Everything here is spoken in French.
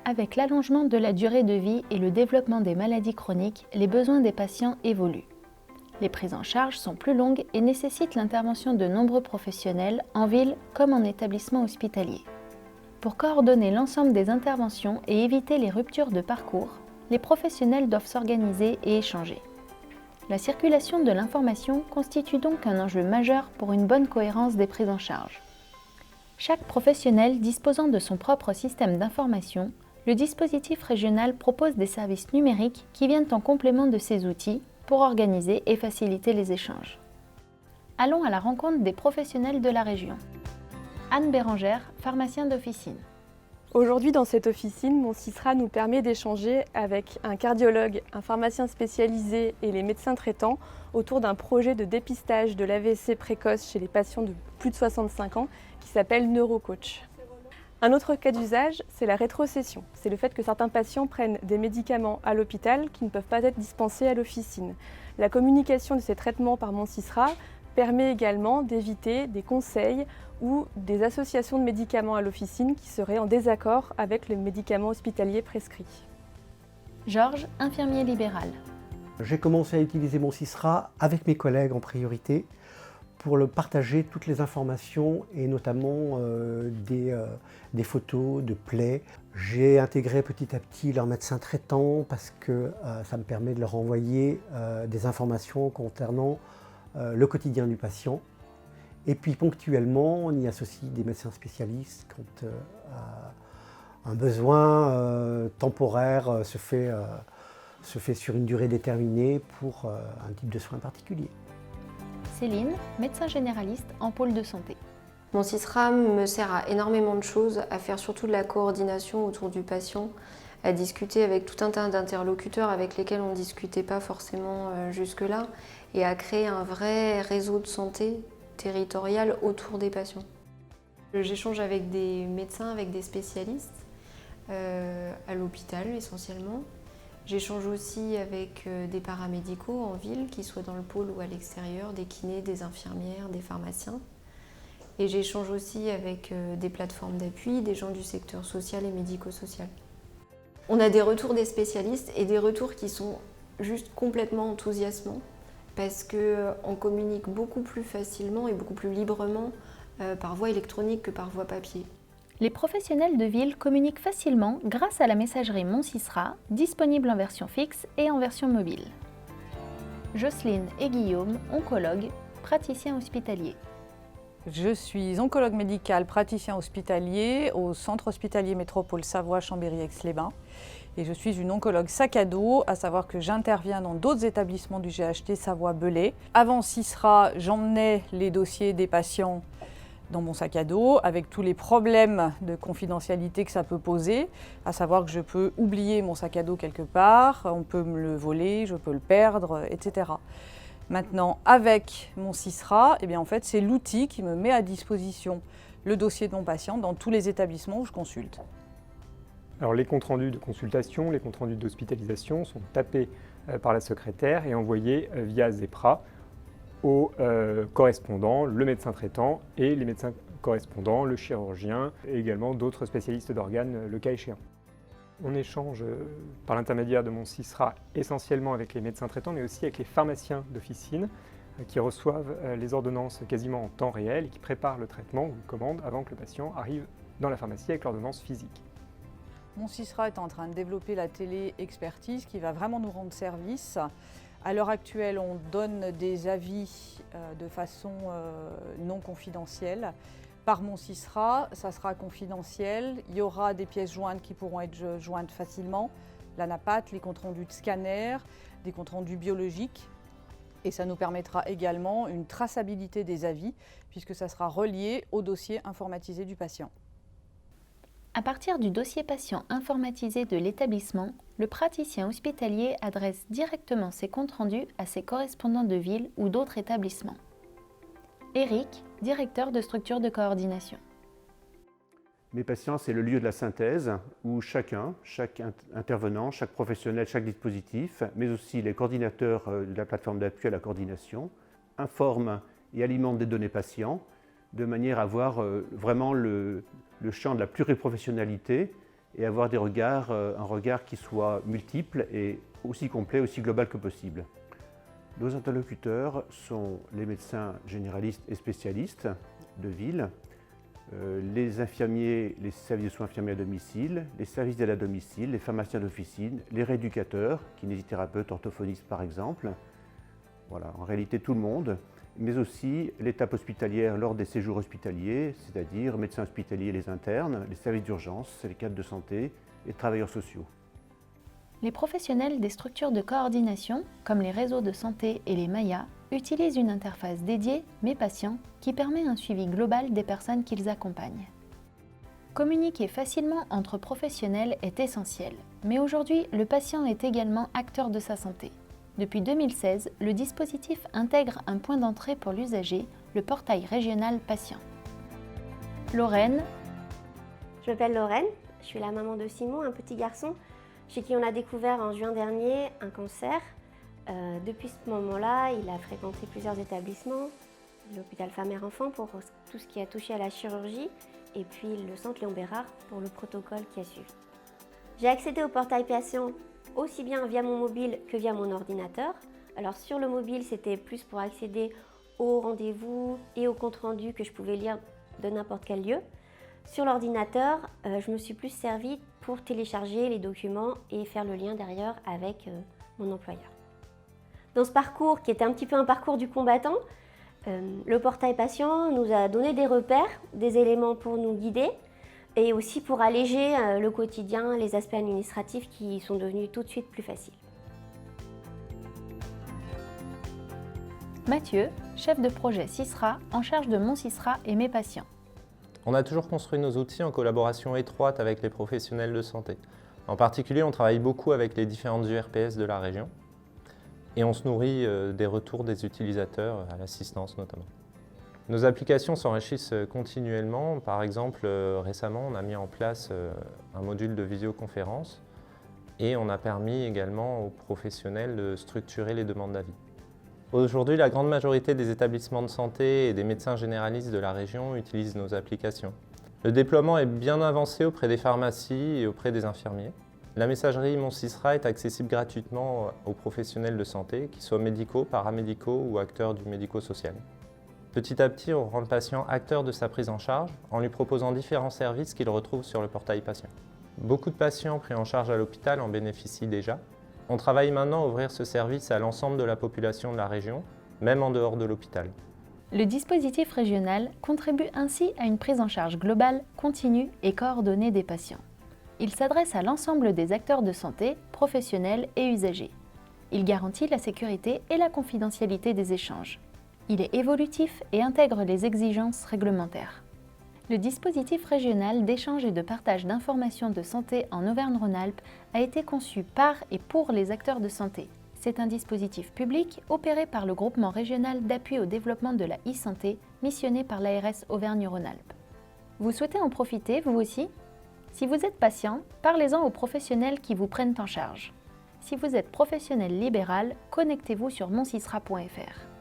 Avec l'allongement de la durée de vie et le développement des maladies chroniques, les besoins des patients évoluent. Les prises en charge sont plus longues et nécessitent l'intervention de nombreux professionnels en ville comme en établissement hospitalier. Pour coordonner l'ensemble des interventions et éviter les ruptures de parcours, les professionnels doivent s'organiser et échanger. La circulation de l'information constitue donc un enjeu majeur pour une bonne cohérence des prises en charge. Chaque professionnel disposant de son propre système d'information, le dispositif régional propose des services numériques qui viennent en complément de ces outils pour organiser et faciliter les échanges. Allons à la rencontre des professionnels de la région. Anne Bérangère, pharmacien d'officine. Aujourd'hui, dans cette officine, mon CISRA nous permet d'échanger avec un cardiologue, un pharmacien spécialisé et les médecins traitants autour d'un projet de dépistage de l'AVC précoce chez les patients de plus de 65 ans qui s'appelle NeuroCoach. Un autre cas d'usage, c'est la rétrocession. C'est le fait que certains patients prennent des médicaments à l'hôpital qui ne peuvent pas être dispensés à l'officine. La communication de ces traitements par mon CISRA permet également d'éviter des conseils ou des associations de médicaments à l'officine qui seraient en désaccord avec les médicaments hospitaliers prescrits. Georges, infirmier libéral. J'ai commencé à utiliser mon CISRA avec mes collègues en priorité pour partager toutes les informations et notamment des photos de plaies. J'ai intégré petit à petit leurs médecins traitants parce que ça me permet de leur envoyer des informations concernant le quotidien du patient. Et puis ponctuellement, on y associe des médecins spécialistes quand un besoin temporaire se fait sur une durée déterminée pour un type de soin particulier. Céline, médecin généraliste en pôle de santé. Mon CISRA me sert à énormément de choses, à faire surtout de la coordination autour du patient, à discuter avec tout un tas d'interlocuteurs avec lesquels on ne discutait pas forcément jusque-là, et à créer un vrai réseau de santé territorial autour des patients. J'échange avec des médecins, avec des spécialistes, à l'hôpital essentiellement. J'échange aussi avec des paramédicaux en ville, qu'ils soient dans le pôle ou à l'extérieur, des kinés, des infirmières, des pharmaciens. Et j'échange aussi avec des plateformes d'appui, des gens du secteur social et médico-social. On a des retours des spécialistes et des retours qui sont juste complètement enthousiasmants parce qu'on communique beaucoup plus facilement et beaucoup plus librement par voie électronique que par voie papier. Les professionnels de ville communiquent facilement grâce à la messagerie Mon CISRA, disponible en version fixe et en version mobile. Jocelyne et Guillaume, oncologues, praticiens hospitaliers. Je suis oncologue médical, praticien hospitalier au Centre hospitalier Métropole Savoie Chambéry-Aix-les-Bains. Et je suis une oncologue sac à dos, à savoir que j'interviens dans d'autres établissements du GHT Savoie-Belay. Avant CISRA, j'emmenais les dossiers des patients dans mon sac à dos, avec tous les problèmes de confidentialité que ça peut poser, à savoir que je peux oublier mon sac à dos quelque part, on peut me le voler, je peux le perdre, etc. Maintenant, avec mon CISRA, eh bien, en fait, c'est l'outil qui me met à disposition le dossier de mon patient dans tous les établissements où je consulte. Alors, les comptes rendus de consultation, les comptes rendus d'hospitalisation sont tapés par la secrétaire et envoyés via Zepra au correspondant, le médecin traitant et les médecins correspondants, le chirurgien et également d'autres spécialistes d'organes, le cas échéant. On échange par l'intermédiaire de mon CISRA essentiellement avec les médecins traitants, mais aussi avec les pharmaciens d'officine qui reçoivent les ordonnances quasiment en temps réel et qui préparent le traitement ou une commande avant que le patient arrive dans la pharmacie avec l'ordonnance physique. Mon CISRA est en train de développer la télé-expertise qui va vraiment nous rendre service. À l'heure actuelle, on donne des avis de façon non confidentielle. Par mon CISRA, ça sera confidentiel. Il y aura des pièces jointes qui pourront être jointes facilement, l'ANAPAT, les comptes rendus de scanner, des comptes rendus biologiques. Et ça nous permettra également une traçabilité des avis, puisque ça sera relié au dossier informatisé du patient. À partir du dossier patient informatisé de l'établissement, le praticien hospitalier adresse directement ses comptes rendus à ses correspondants de ville ou d'autres établissements. Éric, directeur de structure de coordination. Mes patients, c'est le lieu de la synthèse où chaque intervenant, chaque professionnel, chaque dispositif, mais aussi les coordinateurs de la plateforme d'appui à la coordination, informent et alimentent des données patients de manière à avoir vraiment le champ de la pluriprofessionnalité et avoir un regard qui soit multiple et aussi complet, aussi global que possible. Nos interlocuteurs sont les médecins généralistes et spécialistes de ville, les infirmiers, les services de soins infirmiers à domicile, les services d'aide à domicile, les pharmaciens d'officine, les rééducateurs, kinésithérapeutes, orthophonistes par exemple. Voilà, en réalité tout le monde, mais aussi l'étape hospitalière lors des séjours hospitaliers, c'est-à-dire médecins hospitaliers, les internes, les services d'urgence, les cadres de santé et travailleurs sociaux. Les professionnels des structures de coordination, comme les réseaux de santé et les MAIA, utilisent une interface dédiée, Mes patients, qui permet un suivi global des personnes qu'ils accompagnent. Communiquer facilement entre professionnels est essentiel, mais aujourd'hui, le patient est également acteur de sa santé. Depuis 2016, le dispositif intègre un point d'entrée pour l'usager, le portail régional patient. Lorraine. Je m'appelle Lorraine, je suis la maman de Simon, un petit garçon chez qui on a découvert en juin dernier un cancer. Depuis ce moment-là, il a fréquenté plusieurs établissements, l'hôpital Femme-Mère-Enfant pour tout ce qui a touché à la chirurgie et puis le centre Léon Bérard pour le protocole qui a suivi. J'ai accédé au portail patient aussi bien via mon mobile que via mon ordinateur. Alors sur le mobile, c'était plus pour accéder aux rendez-vous et aux comptes rendus que je pouvais lire de n'importe quel lieu. Sur l'ordinateur, je me suis plus servie pour télécharger les documents et faire le lien derrière avec mon employeur. Dans ce parcours, qui était un petit peu un parcours du combattant, le portail patient nous a donné des repères, des éléments pour nous guider et aussi pour alléger le quotidien, les aspects administratifs qui sont devenus tout de suite plus faciles. Mathieu, chef de projet CISRA, en charge de Mon CISRA et Mes patients. On a toujours construit nos outils en collaboration étroite avec les professionnels de santé. En particulier, on travaille beaucoup avec les différentes URPS de la région et on se nourrit des retours des utilisateurs à l'assistance notamment. Nos applications s'enrichissent continuellement. Par exemple, récemment, on a mis en place un module de visioconférence et on a permis également aux professionnels de structurer les demandes d'avis. Aujourd'hui, la grande majorité des établissements de santé et des médecins généralistes de la région utilisent nos applications. Le déploiement est bien avancé auprès des pharmacies et auprès des infirmiers. La messagerie Mon CISRA est accessible gratuitement aux professionnels de santé, qu'ils soient médicaux, paramédicaux ou acteurs du médico-social. Petit à petit, on rend le patient acteur de sa prise en charge en lui proposant différents services qu'il retrouve sur le portail patient. Beaucoup de patients pris en charge à l'hôpital en bénéficient déjà. On travaille maintenant à ouvrir ce service à l'ensemble de la population de la région, même en dehors de l'hôpital. Le dispositif régional contribue ainsi à une prise en charge globale, continue et coordonnée des patients. Il s'adresse à l'ensemble des acteurs de santé, professionnels et usagers. Il garantit la sécurité et la confidentialité des échanges. Il est évolutif et intègre les exigences réglementaires. Le dispositif régional d'échange et de partage d'informations de santé en Auvergne-Rhône-Alpes a été conçu par et pour les acteurs de santé. C'est un dispositif public opéré par le groupement régional d'appui au développement de la e-santé missionné par l'ARS Auvergne-Rhône-Alpes. Vous souhaitez en profiter, vous aussi ? Si vous êtes patient, parlez-en aux professionnels qui vous prennent en charge. Si vous êtes professionnel libéral, connectez-vous sur moncisra.fr.